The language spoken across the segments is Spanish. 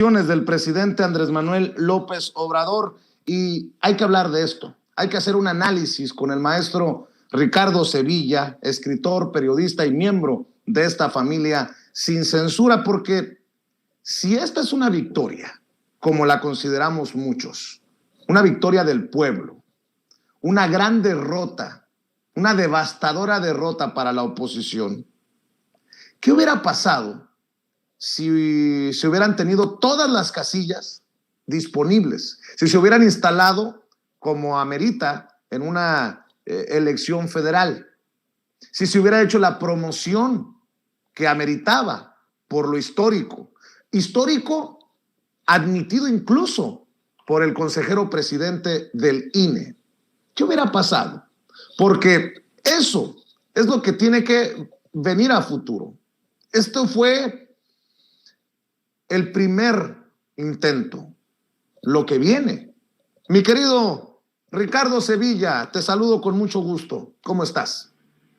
Del presidente Andrés Manuel López Obrador, y hay que hablar de esto, hay que hacer un análisis con el maestro Ricardo Sevilla, escritor, periodista y miembro de esta familia Sin Censura, porque si esta es una victoria, como la consideramos muchos, una victoria del pueblo, una gran derrota, una devastadora derrota para la oposición, ¿qué hubiera pasado si se hubieran tenido todas las casillas disponibles, si se hubieran instalado como amerita en una elección federal, si se hubiera hecho la promoción que ameritaba por lo histórico admitido incluso por el consejero presidente del INE? ¿Qué hubiera pasado? Porque eso es lo que tiene que venir a futuro. Esto fue el primer intento. Lo que viene. Mi querido Ricardo Sevilla, te saludo con mucho gusto. ¿Cómo estás?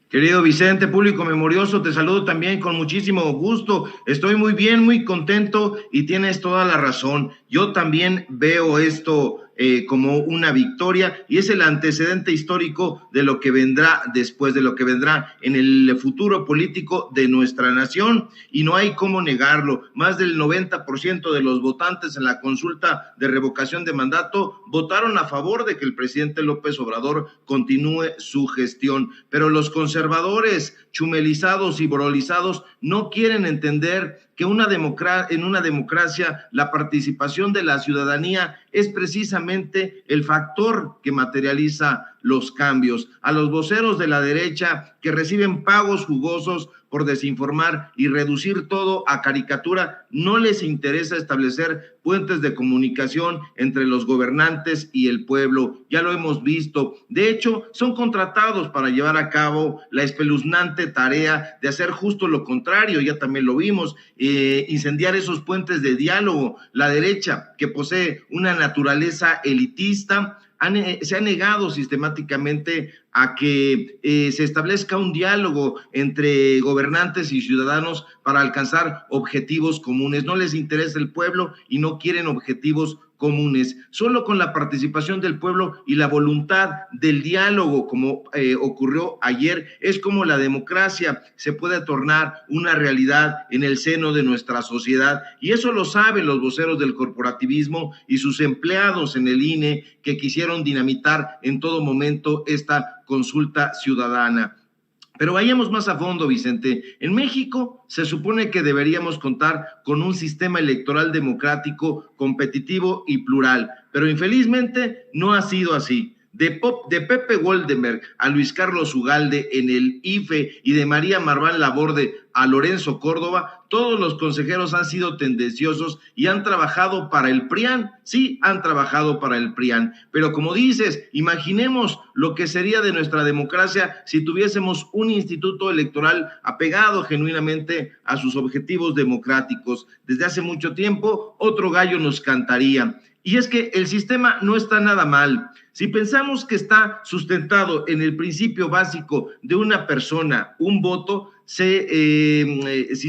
Querido Vicente, público memorioso, te saludo también con muchísimo gusto. Estoy muy bien, muy contento y tienes toda la razón. Yo también veo esto como una victoria y es el antecedente histórico de lo que vendrá después, de lo que vendrá en el futuro político de nuestra nación, y no hay cómo negarlo. Más del 90% de los votantes en la consulta de revocación de mandato votaron a favor de que el presidente López Obrador continúe su gestión, pero los conservadores chumelizados y brolizados no quieren entender que en una democracia la participación de la ciudadanía es precisamente el factor que materializa los cambios. A los voceros de la derecha que reciben pagos jugosos por desinformar y reducir todo a caricatura, no les interesa establecer puentes de comunicación entre los gobernantes y el pueblo. Ya lo hemos visto. De hecho, son contratados para llevar a cabo la espeluznante tarea de hacer justo lo contrario. Ya también lo vimos, incendiar esos puentes de diálogo. La derecha, que posee una naturaleza elitista, se ha negado sistemáticamente a que se establezca un diálogo entre gobernantes y ciudadanos para alcanzar objetivos comunes. No les interesa el pueblo y no quieren objetivos comunes. Solo con la participación del pueblo y la voluntad del diálogo, como ocurrió ayer, es como la democracia se puede tornar una realidad en el seno de nuestra sociedad. Y eso lo saben los voceros del corporativismo y sus empleados en el INE, que quisieron dinamitar en todo momento esta consulta ciudadana. Pero vayamos más a fondo, Vicente. En México se supone que deberíamos contar con un sistema electoral democrático, competitivo y plural, pero infelizmente no ha sido así. De Pepe Goldenberg a Luis Carlos Ugalde en el IFE y de María Marván Laborde a Lorenzo Córdoba, todos los consejeros han sido tendenciosos y han trabajado para el PRIAN. Sí, han trabajado para el PRIAN. Pero como dices, imaginemos lo que sería de nuestra democracia si tuviésemos un instituto electoral apegado genuinamente a sus objetivos democráticos. Desde hace mucho tiempo, otro gallo nos cantaría. Y es que el sistema no está nada mal. Si pensamos que está sustentado en el principio básico de una persona, un voto, si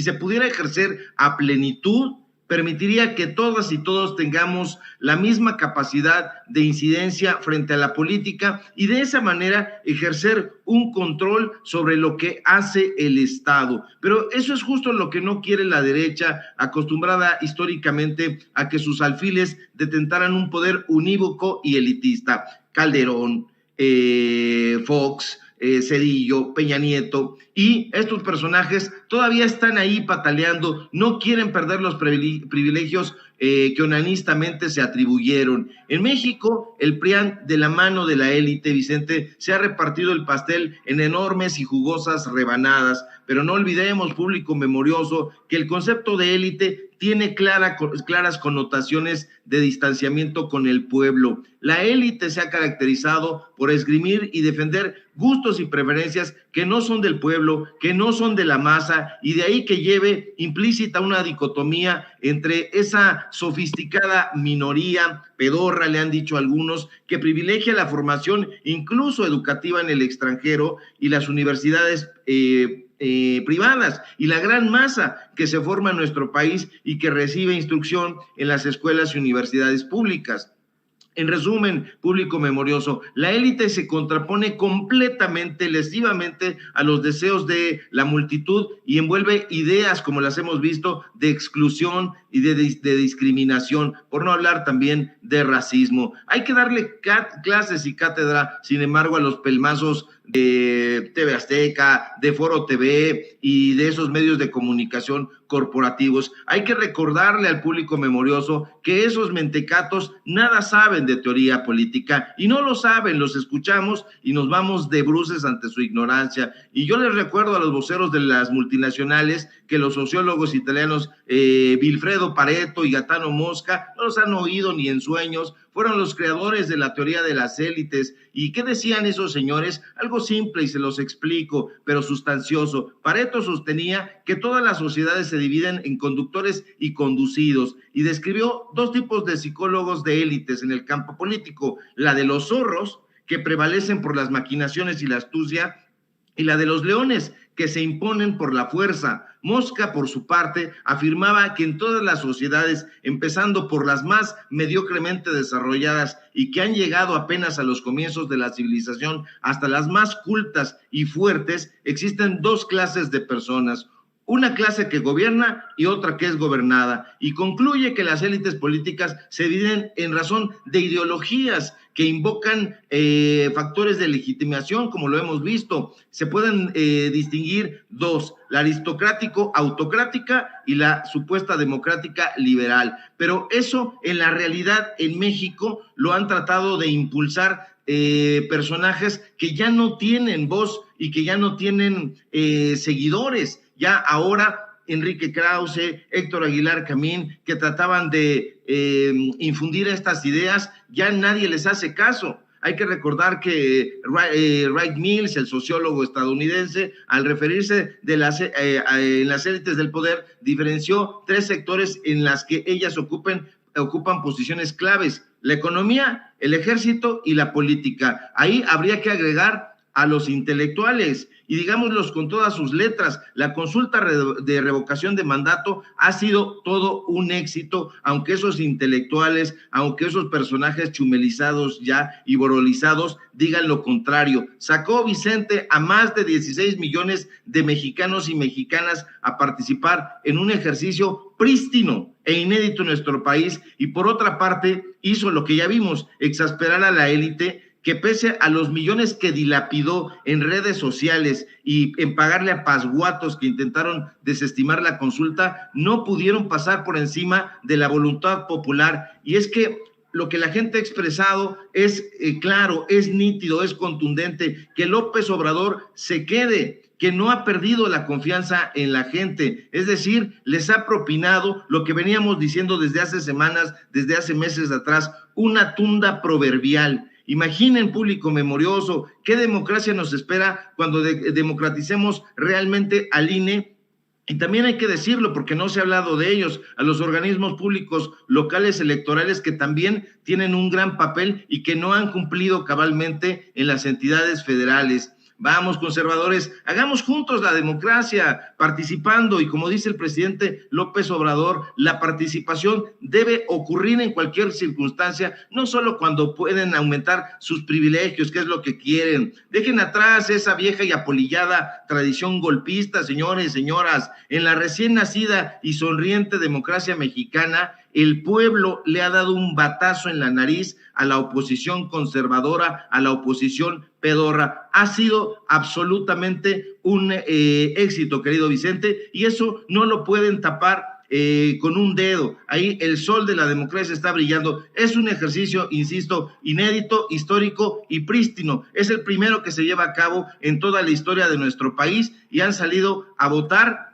se pudiera ejercer a plenitud, permitiría que todas y todos tengamos la misma capacidad de incidencia frente a la política y de esa manera ejercer un control sobre lo que hace el Estado. Pero eso es justo lo que no quiere la derecha, acostumbrada históricamente a que sus alfiles detentaran un poder unívoco y elitista. Calderón, Fox, Zedillo, Peña Nieto, y estos personajes todavía están ahí pataleando, no quieren perder los privilegios que onanistamente se atribuyeron. En México, el PRIAN, de la mano de la élite, Vicente, se ha repartido el pastel en enormes y jugosas rebanadas, pero no olvidemos, público memorioso, que el concepto de élite tiene claras connotaciones de distanciamiento con el pueblo. La élite se ha caracterizado por esgrimir y defender gustos y preferencias que no son del pueblo, que no son de la masa, y de ahí que lleve implícita una dicotomía entre esa sofisticada minoría, pedorra le han dicho algunos, que privilegia la formación incluso educativa en el extranjero y las universidades privadas y la gran masa que se forma en nuestro país y que recibe instrucción en las escuelas y universidades públicas. En resumen, público memorioso, la élite se contrapone completamente, lesivamente a los deseos de la multitud y envuelve ideas, como las hemos visto, de exclusión y de discriminación, por no hablar también de racismo. Hay que darle clases y cátedra, sin embargo, a los pelmazos de TV Azteca, de Foro TV y de esos medios de comunicación corporativos. Hay que recordarle al público memorioso que esos mentecatos nada saben de teoría política y no lo saben, los escuchamos y nos vamos de bruces ante su ignorancia. Y yo les recuerdo a los voceros de las multinacionales que los sociólogos italianos Vilfredo Pareto y Gaetano Mosca no los han oído ni en sueños. Fueron los creadores de la teoría de las élites. ¿Y qué decían esos señores? Algo simple y se los explico, pero sustancioso. Pareto sostenía que todas las sociedades se dividen en conductores y conducidos y describió dos tipos de psicólogos de élites en el campo político: la de los zorros, que prevalecen por las maquinaciones y la astucia, y la de los leones, que se imponen por la fuerza. Mosca, por su parte, afirmaba que en todas las sociedades, empezando por las más mediocremente desarrolladas y que han llegado apenas a los comienzos de la civilización, hasta las más cultas y fuertes, existen dos clases de personas: una clase que gobierna y otra que es gobernada, y concluye que las élites políticas se dividen en razón de ideologías que invocan factores de legitimación, como lo hemos visto. Se pueden distinguir dos: la aristocrático-autocrática y la supuesta democrática liberal. Pero eso, en la realidad, en México, lo han tratado de impulsar personajes que ya no tienen voz y que ya no tienen seguidores. Ya ahora Enrique Krause, Héctor Aguilar Camín, que trataban de infundir estas ideas, ya nadie les hace caso. Hay que recordar que Wright Mills, el sociólogo estadounidense, al referirse en las élites del poder, diferenció tres sectores en las que ellas ocupan posiciones claves: la economía, el ejército y la política. Ahí habría que agregar a los intelectuales, y digámoslos con todas sus letras, la consulta de revocación de mandato ha sido todo un éxito, aunque esos intelectuales, aunque esos personajes chumelizados ya y borolizados digan lo contrario. Sacó Vicente a más de 16 millones de mexicanos y mexicanas a participar en un ejercicio prístino e inédito en nuestro país, y por otra parte hizo lo que ya vimos: exasperar a la élite, que pese a los millones que dilapidó en redes sociales y en pagarle a pasguatos que intentaron desestimar la consulta, no pudieron pasar por encima de la voluntad popular. Y es que lo que la gente ha expresado es claro, es nítido, es contundente: que López Obrador se quede, que no ha perdido la confianza en la gente, es decir, les ha propinado lo que veníamos diciendo desde hace semanas, desde hace meses atrás, una tunda proverbial. Imaginen, público memorioso, qué democracia nos espera cuando democraticemos realmente al INE. Y también hay que decirlo, porque no se ha hablado de ellos, a los organismos públicos locales electorales, que también tienen un gran papel y que no han cumplido cabalmente en las entidades federales. Vamos, conservadores, hagamos juntos la democracia, participando, y como dice el presidente López Obrador, la participación debe ocurrir en cualquier circunstancia, no solo cuando pueden aumentar sus privilegios, que es lo que quieren. Dejen atrás esa vieja y apolillada tradición golpista, señores y señoras. En la recién nacida y sonriente democracia mexicana, el pueblo le ha dado un batazo en la nariz a la oposición conservadora, a la oposición pedorra. Ha sido absolutamente un éxito, querido Vicente, y eso no lo pueden tapar con un dedo. Ahí el sol de la democracia está brillando. Es un ejercicio, insisto, inédito, histórico y prístino. Es el primero que se lleva a cabo en toda la historia de nuestro país, y han salido a votar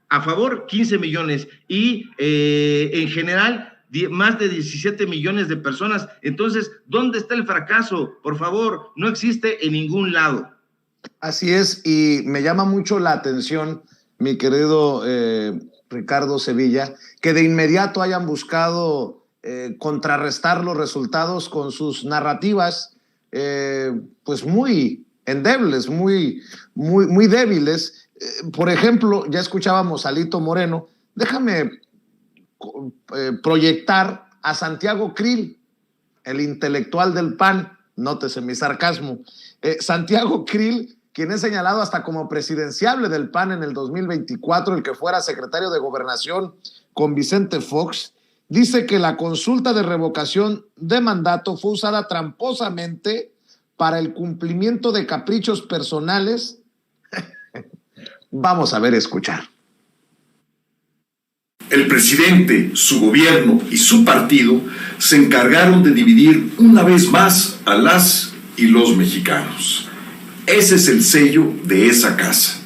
a favor 15 millones y en general más de 17 millones de personas. Entonces, ¿dónde está el fracaso? Por favor, no existe en ningún lado. Así es, y me llama mucho la atención, mi querido Ricardo Sevilla, que de inmediato hayan buscado contrarrestar los resultados con sus narrativas pues muy endebles, muy débiles. Por ejemplo, ya escuchábamos a Alito Moreno, déjame proyectar a Santiago Krill, el intelectual del PAN, nótese mi sarcasmo, Santiago Krill, quien es señalado hasta como presidenciable del PAN en el 2024, el que fuera secretario de Gobernación con Vicente Fox, dice que la consulta de revocación de mandato fue usada tramposamente para el cumplimiento de caprichos personales. Vamos a ver, escuchar. El presidente, su gobierno y su partido se encargaron de dividir una vez más a las y los mexicanos. Ese es el sello de esa casa.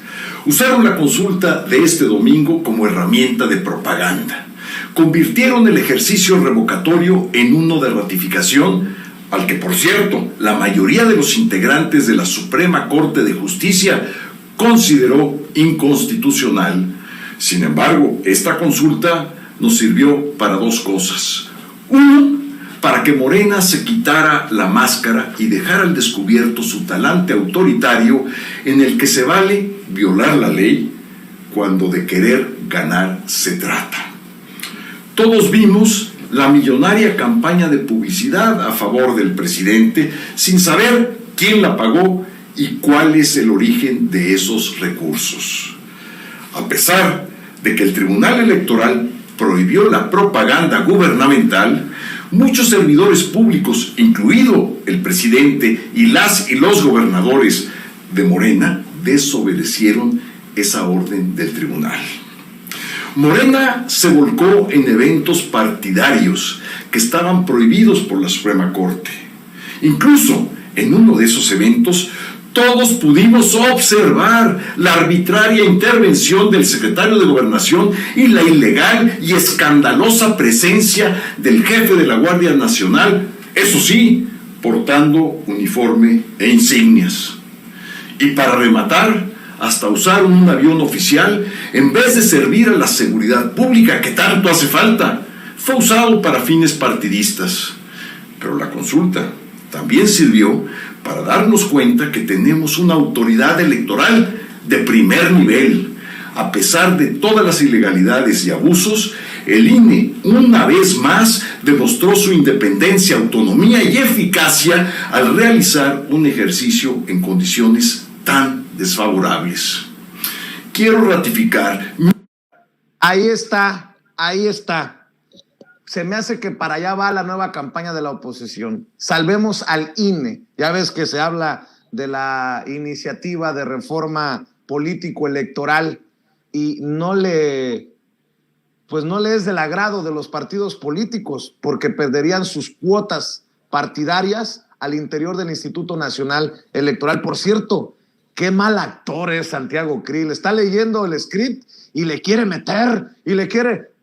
Usaron la consulta de este domingo como herramienta de propaganda. Convirtieron el ejercicio revocatorio en uno de ratificación, al que, por cierto, la mayoría de los integrantes de la Suprema Corte de Justicia consideró inconstitucional. Sin embargo, esta consulta nos sirvió para dos cosas. Uno, para que Morena se quitara la máscara y dejara al descubierto su talante autoritario en el que se vale violar la ley cuando de querer ganar se trata. Todos vimos la millonaria campaña de publicidad a favor del presidente sin saber quién la pagó y cuál es el origen de esos recursos. A pesar de que el Tribunal Electoral prohibió la propaganda gubernamental, muchos servidores públicos, incluido el presidente y las y los gobernadores de Morena, desobedecieron esa orden del tribunal. Morena se volcó en eventos partidarios que estaban prohibidos por la Suprema Corte. Incluso en uno de esos eventos, todos pudimos observar la arbitraria intervención del secretario de Gobernación y la ilegal y escandalosa presencia del jefe de la Guardia Nacional, eso sí, portando uniforme e insignias. Y para rematar, hasta usaron un avión oficial en vez de servir a la seguridad pública que tanto hace falta. Fue usado para fines partidistas. Pero la consulta también sirvió para darnos cuenta que tenemos una autoridad electoral de primer nivel. A pesar de todas las ilegalidades y abusos, el INE una vez más demostró su independencia, autonomía y eficacia al realizar un ejercicio en condiciones tan desfavorables. Quiero ratificar. Ahí está. Se me hace que para allá va la nueva campaña de la oposición. Salvemos al INE. Ya ves que se habla de la iniciativa de reforma político-electoral y no le es del agrado de los partidos políticos porque perderían sus cuotas partidarias al interior del Instituto Nacional Electoral. Por cierto, qué mal actor es Santiago Krill. Está leyendo el script y le quiere meter y le quiere...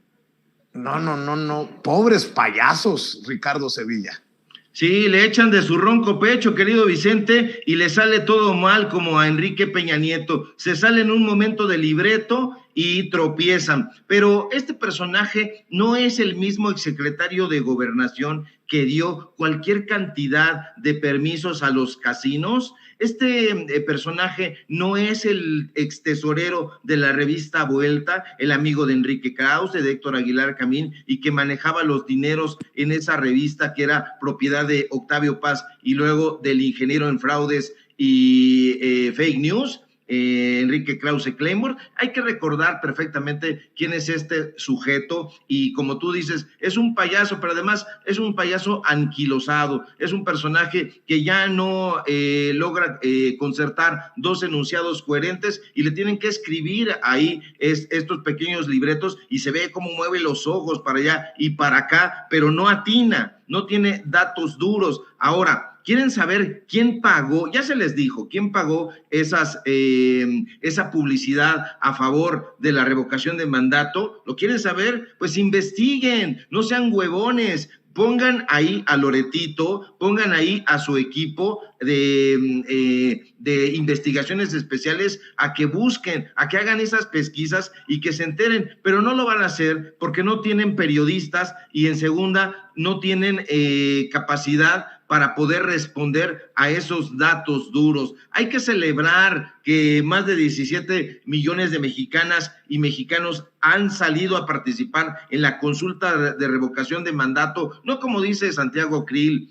No. Pobres payasos, Ricardo Sevilla. Sí, le echan de su ronco pecho, querido Vicente, y le sale todo mal como a Enrique Peña Nieto. Se sale en un momento de libreto y tropiezan. Pero este personaje no es el mismo exsecretario de Gobernación que dio cualquier cantidad de permisos a los casinos. Este personaje no es el extesorero de la revista Vuelta, el amigo de Enrique Krause, de Héctor Aguilar Camín, y que manejaba los dineros en esa revista que era propiedad de Octavio Paz y luego del ingeniero en fraudes y fake news, Enrique Krause Claymore. Hay que recordar perfectamente quién es este sujeto y, como tú dices, es un payaso, pero además es un payaso anquilosado, es un personaje que ya no logra concertar dos enunciados coherentes y le tienen que escribir ahí estos pequeños libretos y se ve cómo mueve los ojos para allá y para acá, pero no atina, no tiene datos duros. Ahora, ¿quieren saber quién pagó? Ya se les dijo, ¿quién pagó esa publicidad a favor de la revocación de mandato? ¿Lo quieren saber? Pues investiguen, no sean huevones. Pongan ahí a Loretito, pongan ahí a su equipo de investigaciones especiales a que busquen, a que hagan esas pesquisas y que se enteren, pero no lo van a hacer porque no tienen periodistas y en segunda no tienen capacidad para poder responder a esos datos duros. Hay que celebrar que más de 17 millones de mexicanas y mexicanos han salido a participar en la consulta de revocación de mandato, no como dice Santiago Krill,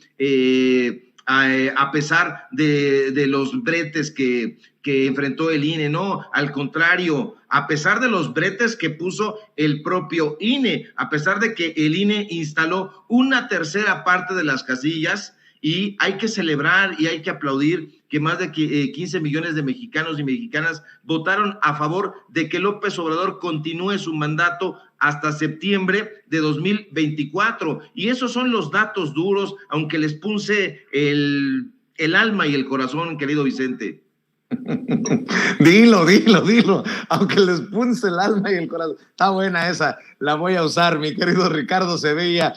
a pesar de los bretes que enfrentó el INE, no, al contrario, a pesar de los bretes que puso el propio INE, a pesar de que el INE instaló una tercera parte de las casillas, y hay que celebrar y hay que aplaudir que más de 15 millones de mexicanos y mexicanas votaron a favor de que López Obrador continúe su mandato hasta septiembre de 2024. Y esos son los datos duros, aunque les punce el alma y el corazón, querido Vicente. Dilo, aunque les punce el alma y el corazón. Está buena esa, la voy a usar, mi querido Ricardo Sevilla.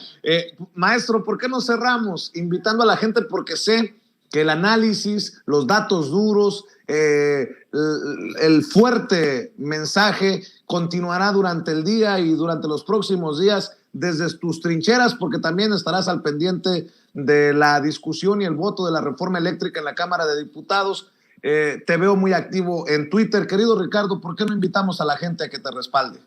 Maestro, ¿por qué no cerramos invitando a la gente? Porque sé que el análisis, los datos duros, el fuerte mensaje continuará durante el día y durante los próximos días desde tus trincheras, porque también estarás al pendiente de la discusión y el voto de la reforma eléctrica en la Cámara de Diputados. Te veo muy activo en Twitter. Querido Ricardo, ¿por qué no invitamos a la gente a que te respalde?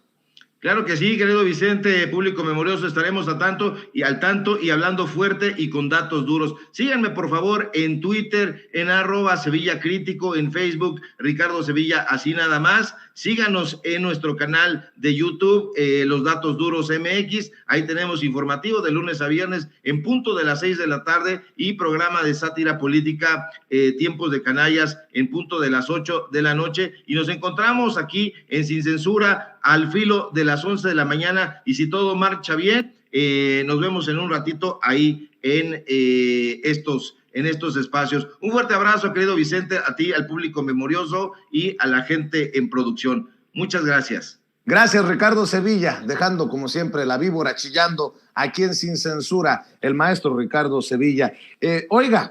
Claro que sí, querido Vicente, público memorioso, estaremos al tanto y hablando fuerte y con datos duros. Síganme, por favor, en Twitter, en @SevillaCrítico, en Facebook, Ricardo Sevilla, así nada más. Síganos en nuestro canal de YouTube, Los Datos Duros MX. Ahí tenemos informativo de lunes a viernes en punto de las 6 de la tarde y programa de sátira política, Tiempos de Canallas, en punto de las 8 de la noche. Y nos encontramos aquí en Sin Censura al filo de las 11 de la mañana. Y si todo marcha bien, nos vemos en un ratito ahí en estos espacios. Un fuerte abrazo, querido Vicente, a ti, al público memorioso y a la gente en producción. Muchas gracias. Gracias, Ricardo Sevilla, dejando como siempre la víbora chillando aquí en Sin Censura, el maestro Ricardo Sevilla. Oiga,